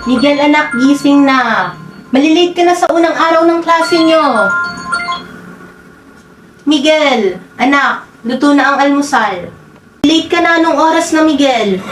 Miguel, anak, gising na. Malilate ka na sa unang araw ng klase nyo. Miguel, anak, luto na ang almusal. Late ka na, anong oras na, Miguel?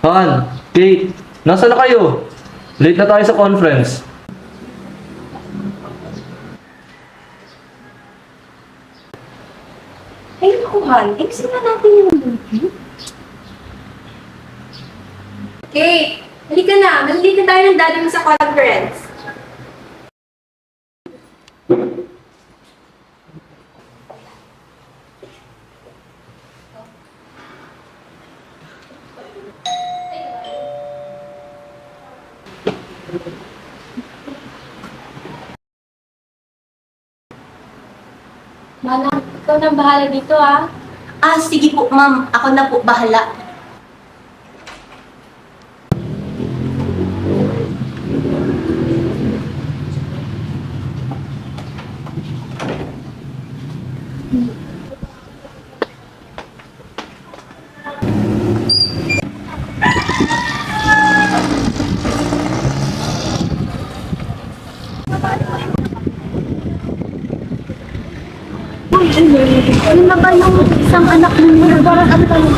Han, Kate, nasa na kayo? Late na tayo sa conference. Ay, nakuhan. Exam na natin yung movie. Okay, halika na. Nandito tayo ng daddy mo sa conference. Manang, ikaw nang bahala dito ah. Sige po, ma'am. Ako na po bahala. Ano na ba yung isang anak mo? Parang ano ba yun?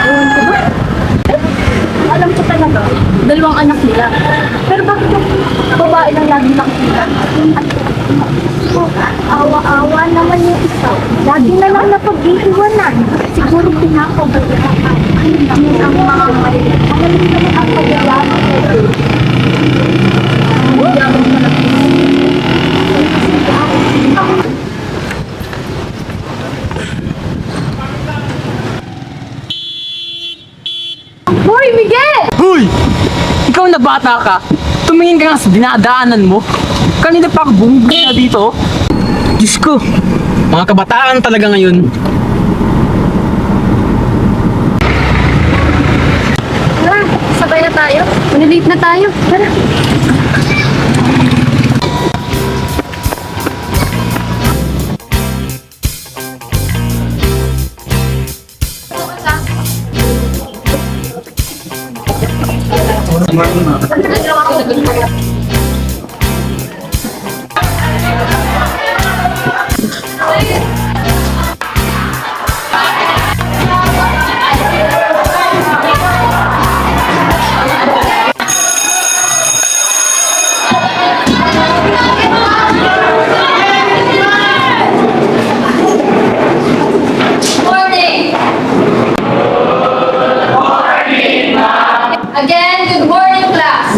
Ewan ko ba? Alam ko talaga, dalawang anak nila. Pero bakit yung babae lang lagi nakikita? Awa-awa naman yung isa. Lagi na lang napag-iiwanan. Siguro pinapabayaan. Yun ang mga may. Alam mo naman ang pagyayaman kayo. Ang yaman mo na. Hoy, Miguel! Hoy! Ikaw na bata ka, tumingin ka nga sa dinadaanan mo. Kanina pa ako bumibili na dito. Diyos ko, mga kabataan talaga ngayon. Tara, sabay na tayo. Malilate na tayo. Tara. Again, good morning, class.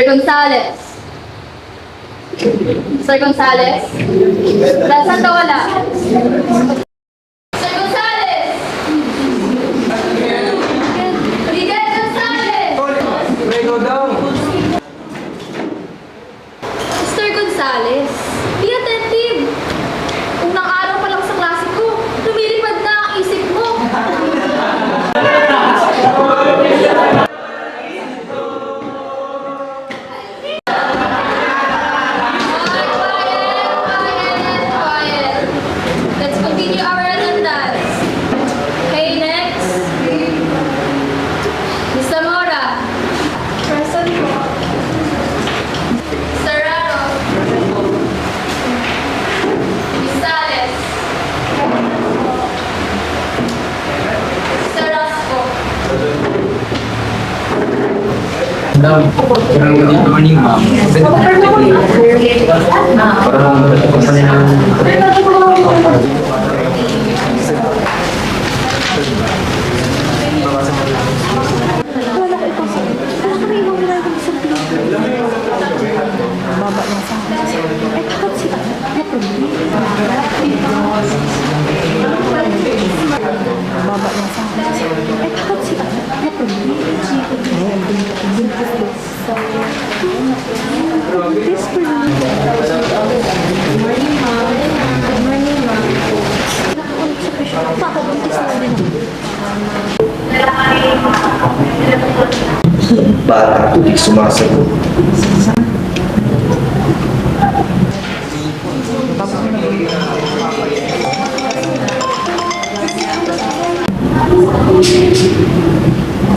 Sir Gonzales. Sir Gonzales? Nasaan ka wala? Sir Gonzales! Miguel Gonzales! Mr. Gonzales, be attentive. Unang araw pa lang sa klase ko, lumilipad na ang isip mo. Quiet. Let's continue our attendance. Okay, next. Miss Zamora. Present po. Mr. Raro. Miss Sales. Mr. Rosco. Good morning, ma'am. Bata ko di sumasagot.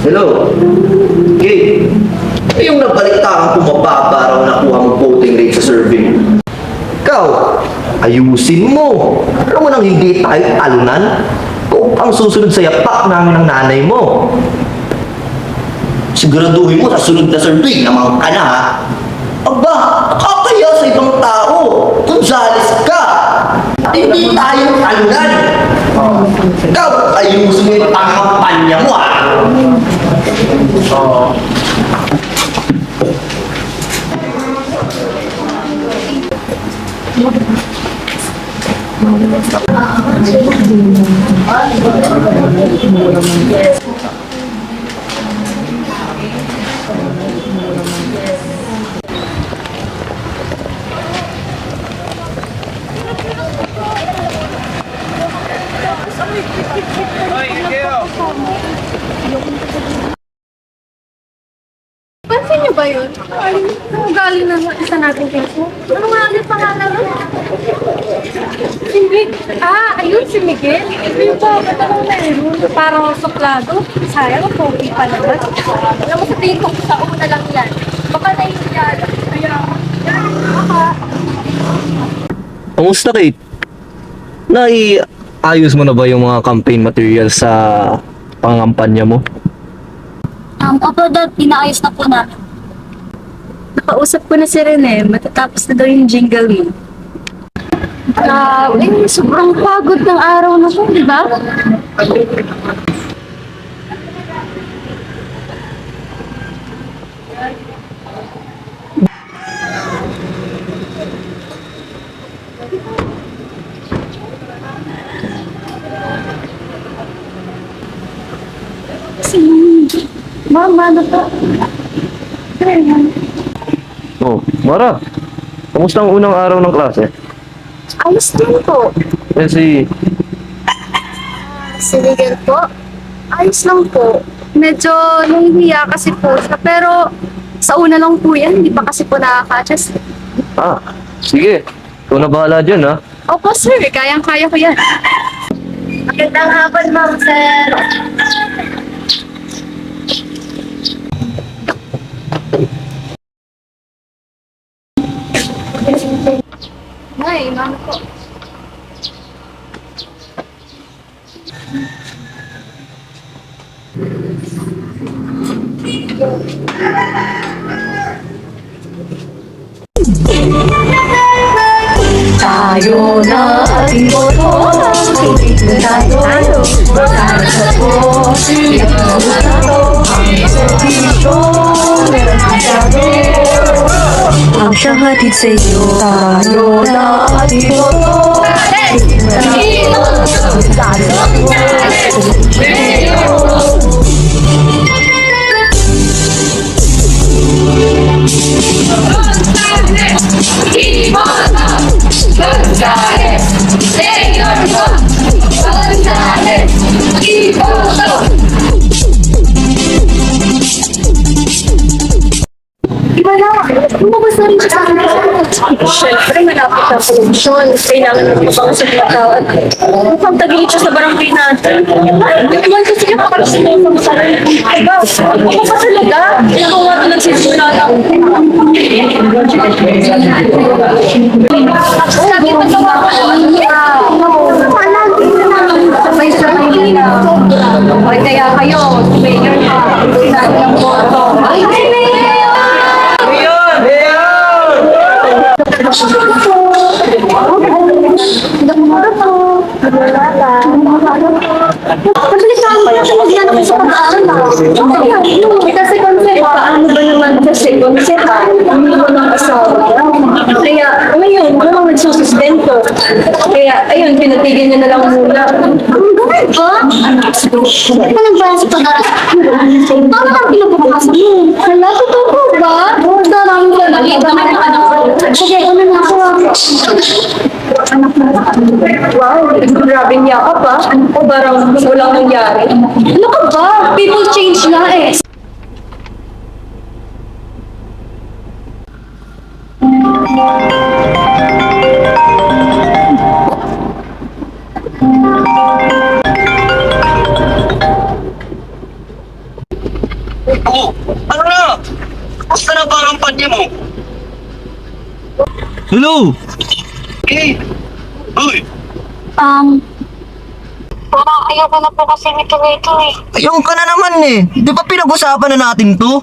Hello? Kate? Yung nabalitaan kung mababa raw nakuha mong voting rate sa survey. Ikaw, ayusin mo. Alam mo nang hindi tayo talunan? Kung ang susunod sa yapak namin ng nanay mo. Siguraduhin mo sa sunod na survey, naman ka na ha. Aba, nakakaya sa ibang tao. Gonzales ka. Hindi tayo talunan. Ikaw, ayusin mo yung pangampanya mo ha. Pansin niyo ba yun? Ay, galing na isa nating Facebook. Ano nga ulit pangalan nun? Si Miguel. Ayun si Miguel. Yung po, ba't meron? Parang suklado. Sayang, pogi pa naman. Alam mo sa tingin ko, sa una lang yan. Baka naiinyan. Kaya, Kamusta, Kate? Naiayos mo na ba yung mga campaign materials sa pangampanya mo? Opo, Dad, pinaayos na po namin. Nakausap ko na si Rene, matatapos na daw yung jingle mo. Sobrang pagod ng araw na to, di ba? Mama, ano to? Oh, Mara. Kamusta ang unang araw ng klase? Ayos din po. Eh si... Si Miguel po, ayos lang po. Medyo nahihiya kasi po siya, pero sa una lang po yan, hindi pa kasi po nakaka-adjust. Sige. Ikaw na bahala dyan, ha? Opo sir, kayang-kaya ko yan. Magandang hapon, ma'am sir. Ay, mama ko. Tayo na ating boto, tubig na tayo, magkano sa po, ito na to, ang servisyo, meron ang sabi. ang hatid sa'yo. Tayo na ating Iba na, lumabas na rin siya sa akin. Siyempre, malapit na eleksyon. Kailangan natin mapangusap na tawad. Mukhang tagilid siya sa barangay natin. Naman kasi yung makakasimulan sa akin. Diba? Ako pa talaga. Ikaw nga ito nagsisimula lang. Sabi pa sa mga sabay-sabay na. Ay, kaya kayo, mayor pa. Sabi ng boto. Ay, mayor! Kasi konsep, paano ba naman kasi konsep, hindi mo ng asawa. Kaya, ngayon, walang nagsusustento. Kaya, ayun, pinatigil niya na lang muna. Ba? Anong ba sa pag-aaral? Paano lang pinapapakasa mo? Hala, totoo ba? Darami ka na. Sige, ano na ako? Wow, grabe niya ka pa. O parang walang nangyari. Ano ka ba? People change nga eh. Oh, ano na? Basta na parang panya mo. Hello! Kate! Uy! Parang ayoko na po kasi nito eh. Ayun ka na naman eh. Di ba pinag-usapan na natin to?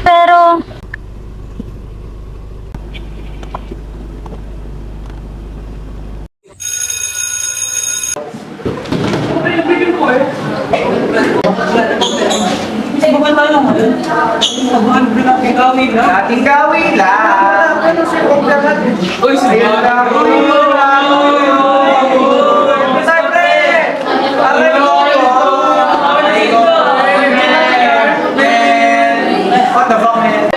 Pero, Ating gawin lang. Uy, sige. What the fuck, man?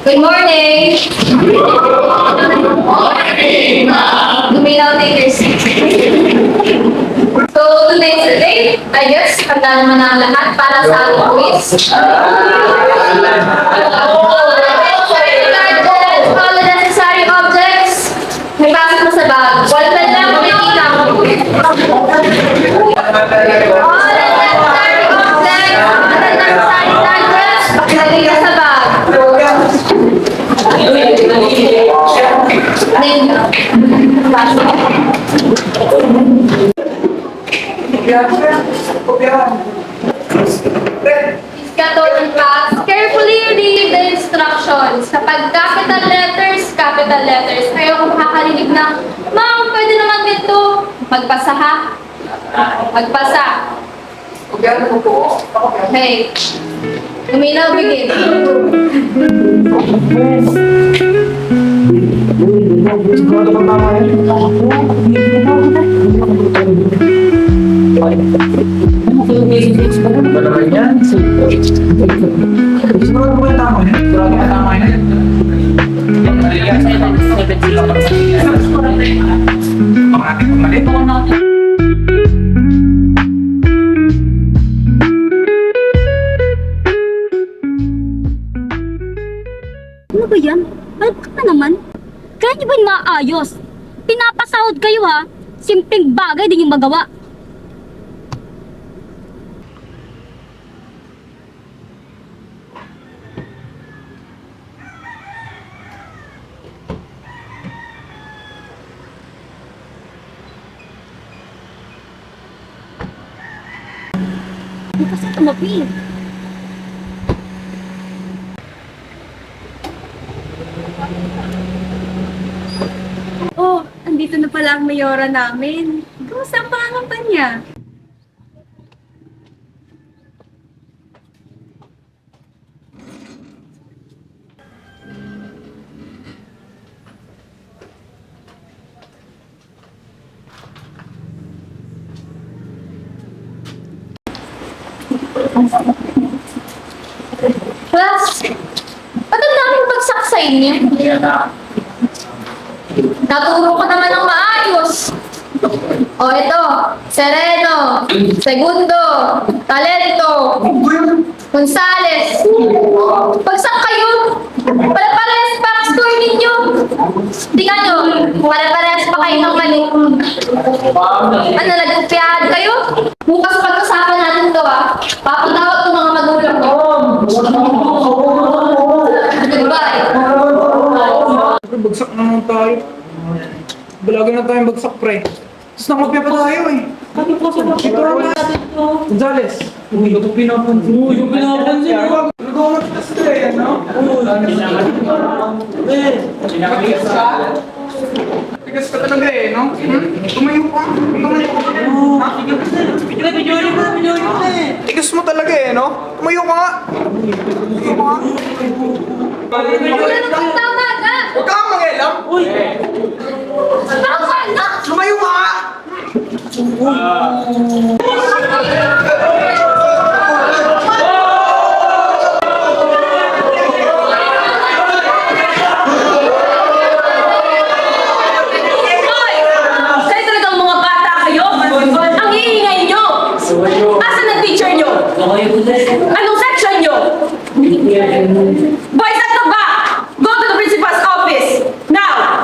Good morning! Luminaw takers. So, today's the day. I guess, handa naman ang lahat para sa ating quiz. All the necessary objects. May pasok mo sa bag. Wala lang, makikita mo. All the necessary objects. All the necessary gadgets. Pakilagay ka sa bag. Scattered and pass. Carefully read the instructions. Kapag capital letters, ayaw kong makakarinig ng, Ma'am, pwede naman dito. Magpasa ha? Magpasa. Okay. Luminaw, begin. Ano ba yan? Bakit ka naman? Kaya niyo ba yung maayos? Pinapasahod kayo ha? Simpleng bagay din yung magawa. Hindi kasi tumapi. Oh, andito na pala ang mayora namin. Kumusta ang pangangampanya? Class, ba't ang daming bagsak sa inyo? Naturo ko naman ng maayos. O ito, Sereno, Segundo, Talento, Gonzales. Bagsak kayo. Pare-pares pa ang score ninyo. Tingnan nyo, pare-pares pa kayo ng mali. Ano, nag-upiyahan kayo? Bukas pag-usapan natin to Papatawag ko mga magulang ko. Goodbye. Bagsak na naman tayo. Balagan na tayong bagsak, pre. Tapos nakapya pa tayo eh. Gonzales. Uy, yung pinapansin. Uy, yung pinapansin. Nagawa mo na sila eh, ano? Tigas ka? Tigas ka talaga eh, no? Tumayo ka. Tumayo ka. Tigas mo talaga eh, no? Tumayo ka nga. Tumayo ka nga. Wala namang tama na. Huwag kang mangialam. Tama na. Tumayo ka nga. Kayo talagang mga bata kayo? Ang iingay nyo! Asan ang teacher nyo? Anong section nyo? Boys at the back! Go to the principal's office! Now!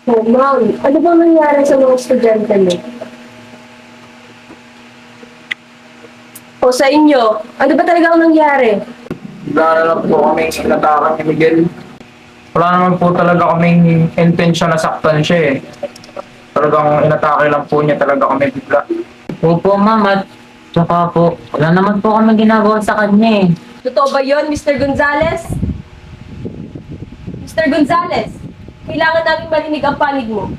Oh, ma'am, ano ba nangyari sa mga estudyante mo? O sa inyo, ano ba talaga ang nangyari? Wala lang po kami inatakan ni Miguel. Wala naman po talaga kaming intensyon na saktan siya eh. Talagang inatake lang po niya talaga kami bigla. Opo, ma'am. At saka po, wala naman po kami ginagawa sa kanya eh. Totoo ba yun, Mr. Gonzales? Mr. Gonzales, kailangan namin marinig ang panig mo.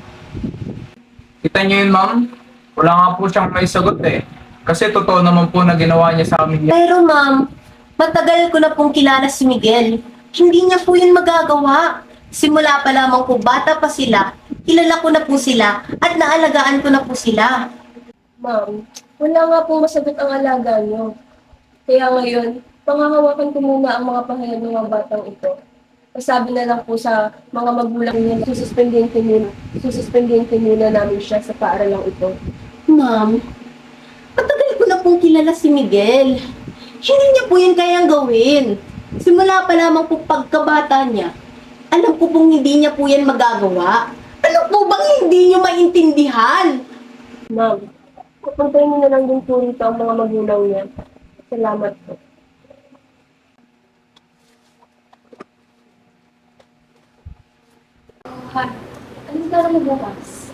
Kita niyo yun, ma'am? Wala nga po siyang may sagot eh. Kasi totoo naman po na ginawa niya sa amin yan. Pero ma'am, matagal ko na pong kilala si Miguel. Hindi niya po yun magagawa. Simula pa lamang po bata pa sila, kilala ko na po sila at naalagaan ko na po sila. Ma'am, wala nga pong masagot ang alaga niyo. Kaya ngayon, pangahawakan ko muna ang mga pangalan ng mga batang ito. Sabi na lang po sa mga magulang niya, sususpendin ko muna namin siya sa paaralang ito. Ma'am, matagal ko na pong kilala si Miguel. Hindi niya po yun kayang gawin. Simula pa lamang po pagkabata niya, alam ko pong hindi niya po yan magagawa. Ano po bang hindi niyo maintindihan? Ma'am, pupuntahin niyo na lang din po rito ang mga magulang niya. Salamat po. Anong gano'n mo bukas?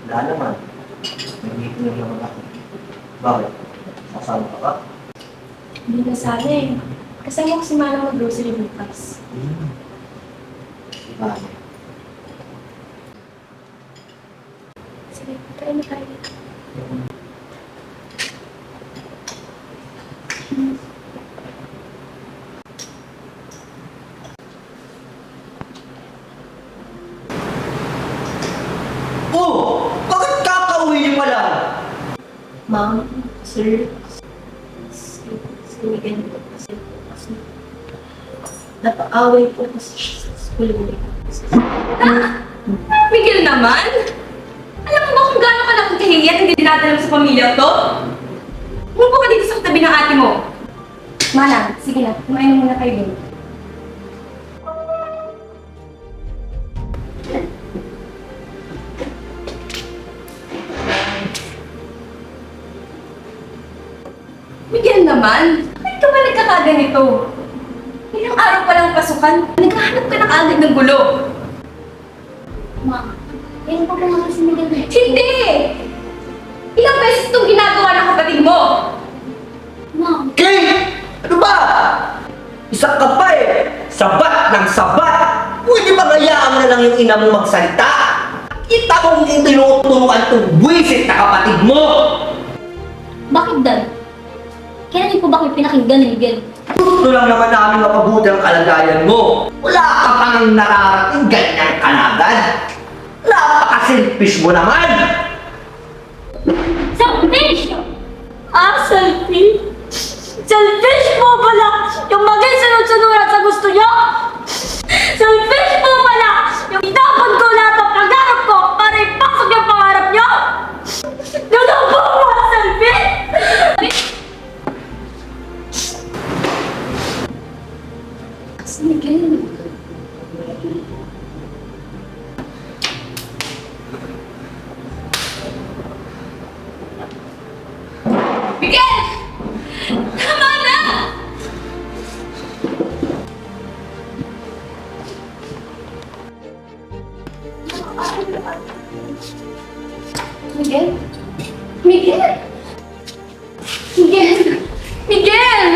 Wala naman. Nag-meeting lang naman ako. Bakit? Sasama ka ba? Hindi na sana eh. Kasama ko si Manang mag-grocery bukas. Bakit? Sige, kain na tayo. Oh! Bakit kakauwi niyo pa lang? Ma'am, sir, si Miguel po kasi napaaway po kasi siya sa school niya. Miguel naman? Alam mo ba kung gaano ka nakakahiya at hindi dinadala mo sa pamilya to? Umupo ka dito sa tabi ng ate mo. Manang, sige na, kumain muna kayo din. Miguel naman, bakit ka ba nagkakaganito? Ilang araw pa lang pasukan, naghahanap ka na kaagad ng gulo. Ma, yan pa po mga si Miguel. Hindi! Ilang beses itong ginagawa ng kapatid mo? Ma, Kay! Ano ba? Isa ka pa eh! Sabat ng sabat! Pwede ba hayaan mo na lang yung ina mo magsalita? Kita mong tinutunuan itong buwisit na kapatid mo! bakit dad? Kailan niyo po ba kayo pinakinggan ni Miguel? Gusto lang naman namin mapabuti ang kalagayan mo. Wala ka pang nararating, ganyan ka na agad. Napaka-selfish mo naman! Selfish! Selfish? Selfish mo pala! Yung maging sunod-sunuran sa gusto niyo? Selfish mo pala! Yung itapon ko lahat ang pangarap ko para ipasok yung pangarap niyo? Ganun po ba, selfish? Miguel. Miguel! Tama na! Miguel? Miguel? Miguel? Miguel!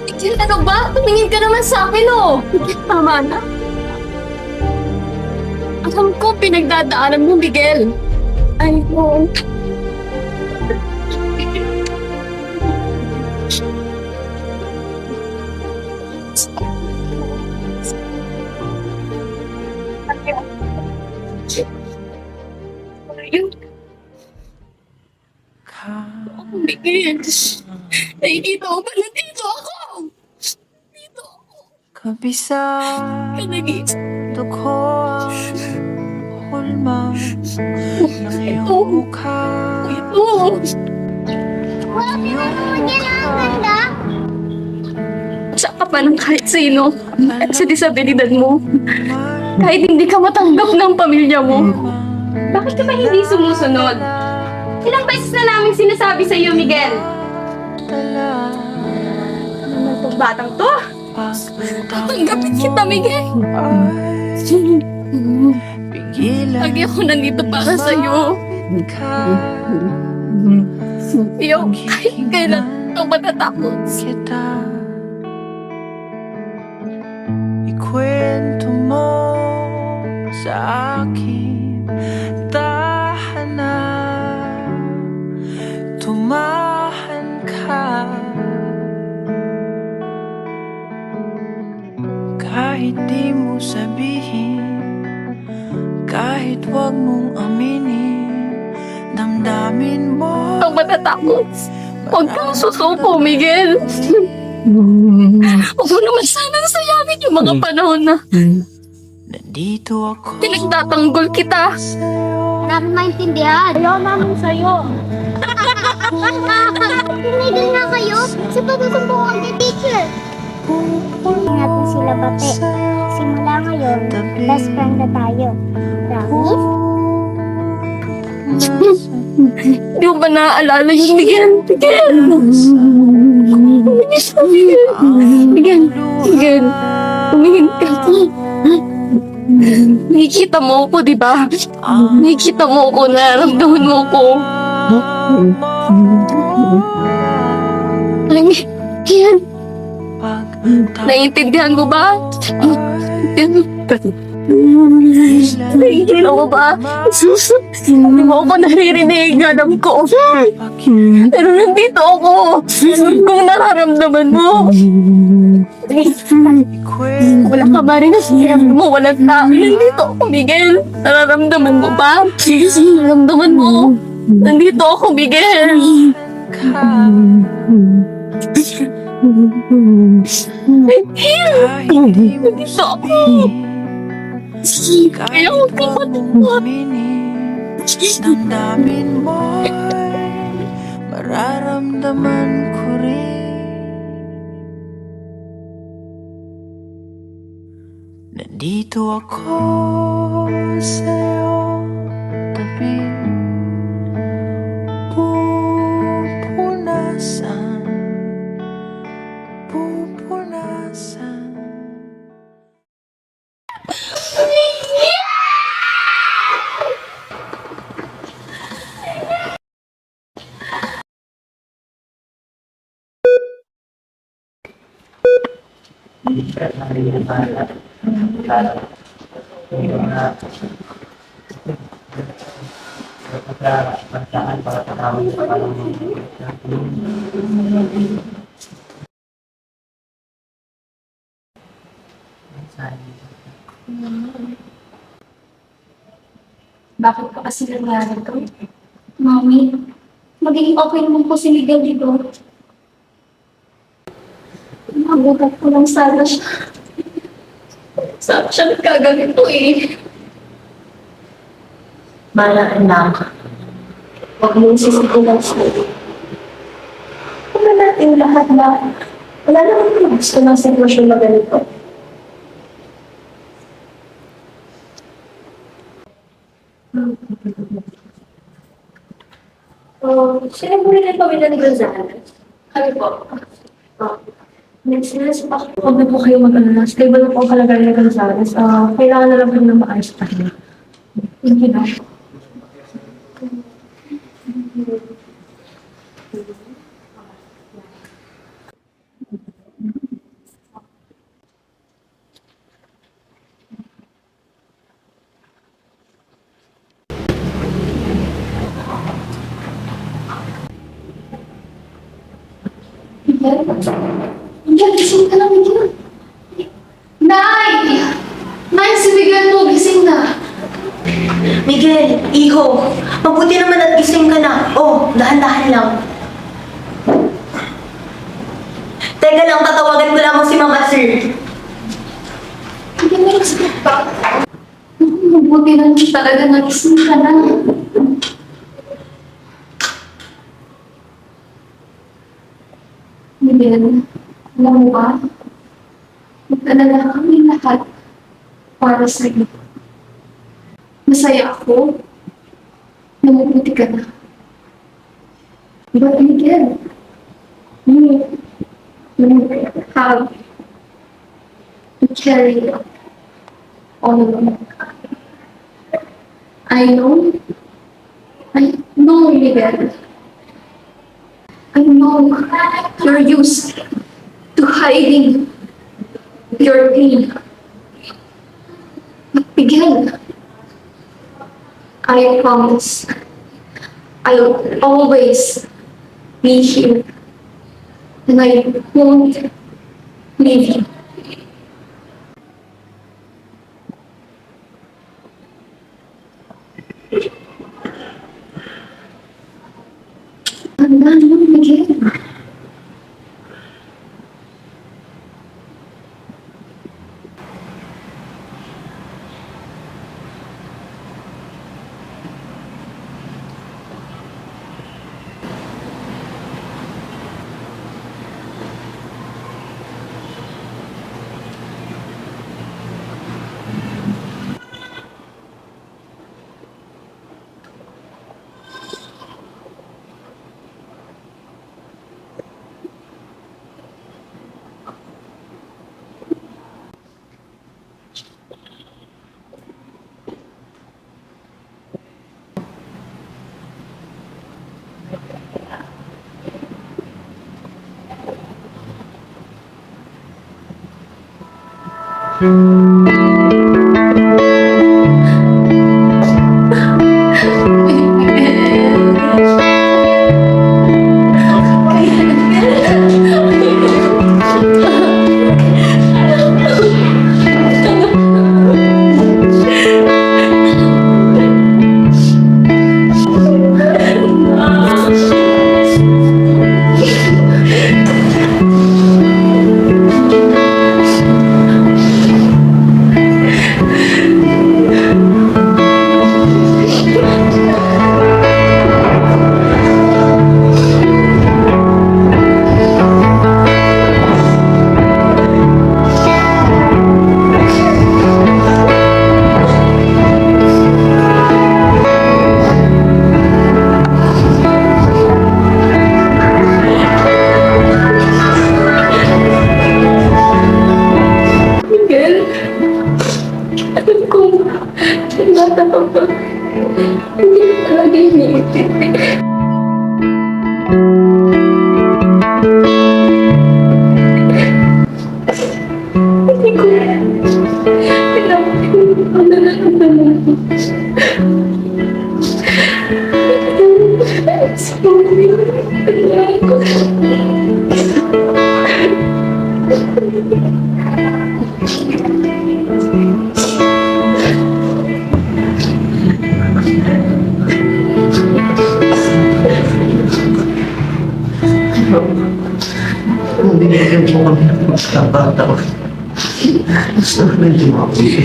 Miguel, ano ba? Tumingin ka naman sa akin, oh! Tama na. Alam ko pinagdadaanan mo, Miguel. Ay, no. Oh, Miguel. Nakikita mo ba na dito ako? Dito ako. Kabisa Nag-iisip. ko ang hulma ng iyong mukha. Ito. Tsaka pa ng kahit sino at sa disabilidad mo. Kahit hindi ka matanggap ng pamilya mo. Bakit ka ba hindi sumusunod? Ilang beses na namin sinasabi sa iyo, Miguel. Ano itong batang to? Tanggapin kita, Miguel. Lagi ako nandito para sa'yo. Iyo, kahit kailan ito matatapos. Ikwento mo sa akin, tahanan, tumahan ka. Kahit di mo sabihin, kahit wag mong aminin, damdamin mo. Ito matatapos. Huwag kang susuko, Miguel. Huwag mo naman sanang sayangin yung mga panahon na Nandito ako pinagtatanggol kita. Namin maintindihan. Ayaw namin sa'yo. Tumigil na kayo sa pagsusumbong ni teacher. Natin sila bate. Simula ngayon, best friend na tayo. Promise? Hindi mo ba naaalala yung Miguel? Miguel! Miguel! Miguel! Tumingin ka. Nakikita mo ako, di ba? Nakikita mo ako, nararamdaman mo ako. Miguel! Naiintindihan mo ba? Naiintindihan mo ba? Hindi mo ako naririnig, alam ko. Pero nandito ako. Kung nararamdaman mo. Wala ka ba rin nasiram mo? Walang tao. Nandito ako, Miguel. Nararamdaman mo ba? Nararamdaman mo. Nandito ako, Miguel. Nandito ako. Kaya huwag kang matawa. damdamin mo'y mararamdaman ko rin. Nandito ako sa'yo tabi, pupunasan, pupunasan. Bakit pa kasi nangyari to? Mami, magiging okay naman po si Miguel dito. Nagugat ko lang sana siya. Sana siya nagkaganito eh. Mana anak, Huwag mong sisigilan siya. Wala natin lahat na. Wala naman gusto ng sitwasyon na ganito. Sino mo rin ang pamilya ni Gonzales? Kami po. Next pa. Huwag na po kayo mag-alala. Stable na po ang kalagayan ni Gonzales. Kailangan na lang po ng maayos pa rin. Thank you na. Miguel, gising ka na, Miguel. Nay! Nay, si Miguel po, gising na. Miguel, iho, mabuti naman at gising ka na. Oh, dahan-dahan lang. Teka lang, tatawagan ko lamang si Mama Sir. Miguel, may sakit pa. Mabuti na talaga nagising ka na. Miguel, alam mo ba? Magdalala kami lahat para sa iyo. Masaya ako na mabuti ka na. But Miguel, you have to carry all alone. I know, Miguel. I know you're used to hiding your pain. But Miguel, I promise I'll always be here and I won't leave you. Handa naman, Miguel. Hindi ko alam Binigyan po kami ng pagkakataon. Sana medyo mabuti.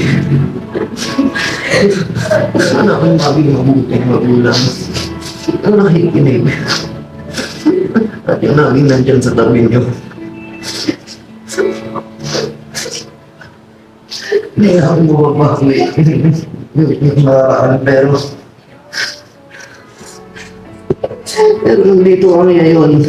Sana kami maging mabuting magulang. Ang nakikinig. At yung naging nandyan sa tabi niyo. Hindi na ako mababawi. Yung nakaraan, pero nandito kami ngayon.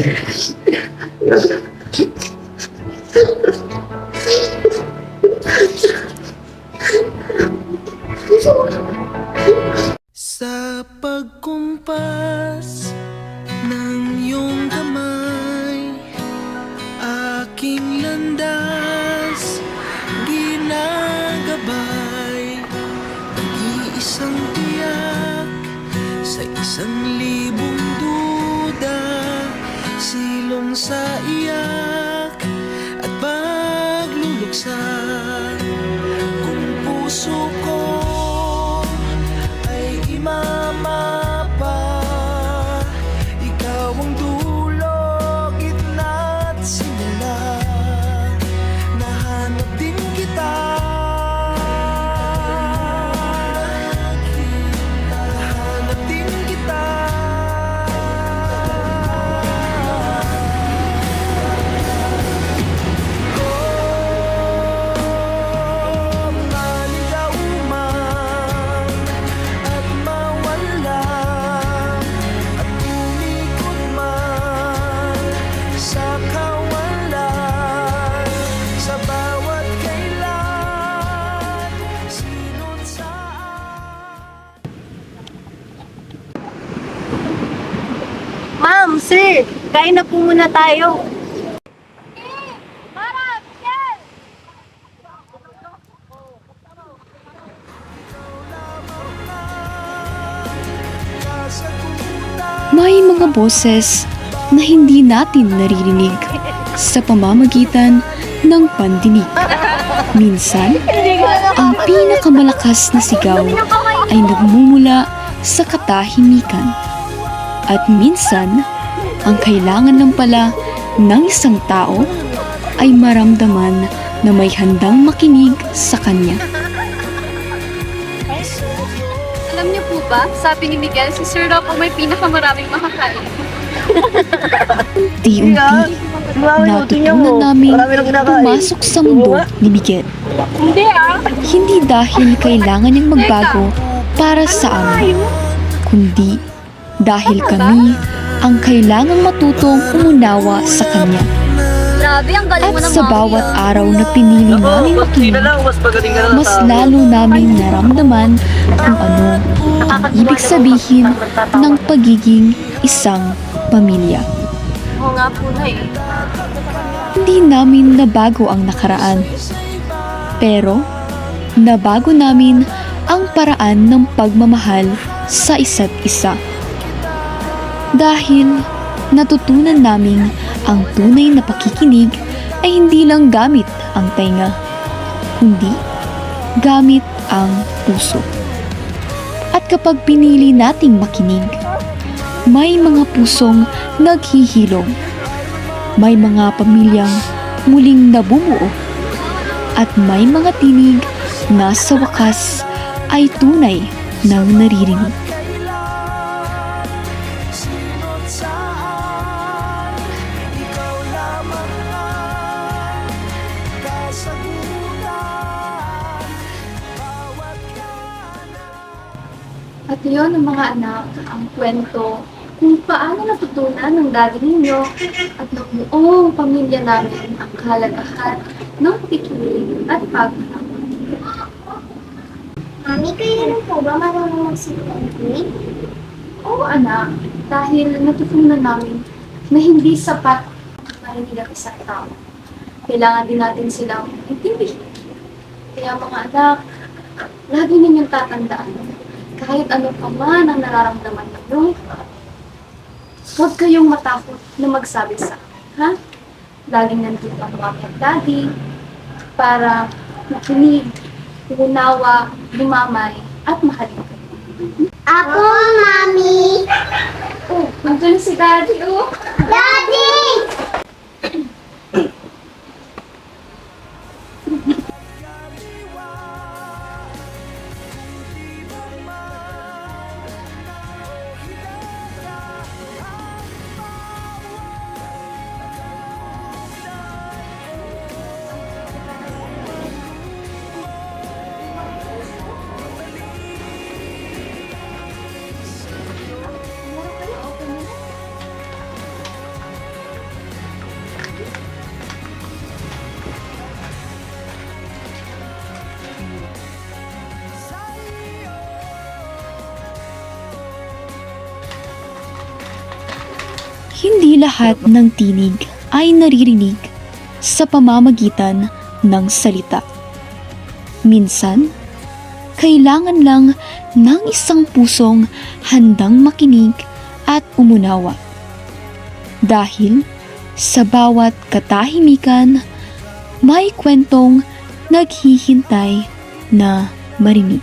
Sa pagkumpas ng iyong kamay, aking landas ginagabay. Nag-iisang tiyak sa 1,000 duda, silong sa iyak at pagluluksa. Kung puso ko ay imamapa, ikaw ang dulo, gitna at simula. Nahanap din kita, nahanap din kita. Maligaw man at mawala, at umikot man sa kawalan, sa bawat kailan, sinot saan. Ma'am, sir, kain na po muna tayo. May mga boses na hindi natin naririnig sa pamamagitan ng pandinig. Minsan, ang pinakamalakas na sigaw ay nagmumula sa katahimikan. At minsan, ang kailangan lang pala ng isang tao ay maramdaman na may handang makinig sa kanya. Alam niyo po ba, sabi ni Miguel, si Sir Rob ang may pinakamaraming makakain. Unti-unti, natutunan namin pumasok sa mundo ni Miguel. Hindi dahil kailangan niyang magbago para sa amin, kundi dahil kami ang kailangang matutong umunawa sa kanya. Grabe, ang galing mo At na sa bawat araw na pinili namin makinig, mas lalo namin naramdaman kung ano ang ibig sabihin ng pagiging isang pamilya. Oo nga po na eh. Hindi namin nabago ang nakaraan, pero nabago namin ang paraan ng pagmamahal sa isa't isa. Dahil natutunan namin ang tunay na pakikinig ay hindi lang gamit ang tainga, kundi gamit ang puso. At kapag pinili nating makinig, may mga pusong naghihilom, may mga pamilyang muling nabumuo, at may mga tinig na sa wakas ay tunay ng naririnig. Sinot saan, ikaw lamang ang kasagutan, bawat At yun ang mga anak, ang kwento kung paano natutunan ng daddy ninyo at ng buong pamilya namin ang kahalagahan ng pakikinig at pagmamahal. Mami, kayo rin po ba marunong magsikwento? Oo anak, dahil natutunan namin na hindi sapat ang marinig ang isang tao. Kailangan din natin silang intindihin. Kaya mga anak, lagi ninyong tatandaan, kahit ano pa man ang nararamdaman ninyo, huwag kayong matakot na magsabi sa akin, ha? Laging nandito ang mga daddy para makinig, unawa, lumamay, at mahalin kayo. Ako, Mami! Oh, nandun si daddy, oh. Daddy! Hindi lahat ng tinig ay naririnig sa pamamagitan ng salita. Minsan, kailangan lang ng isang pusong handang makinig at umunawa. Dahil sa bawat katahimikan, may kwentong naghihintay na marinig.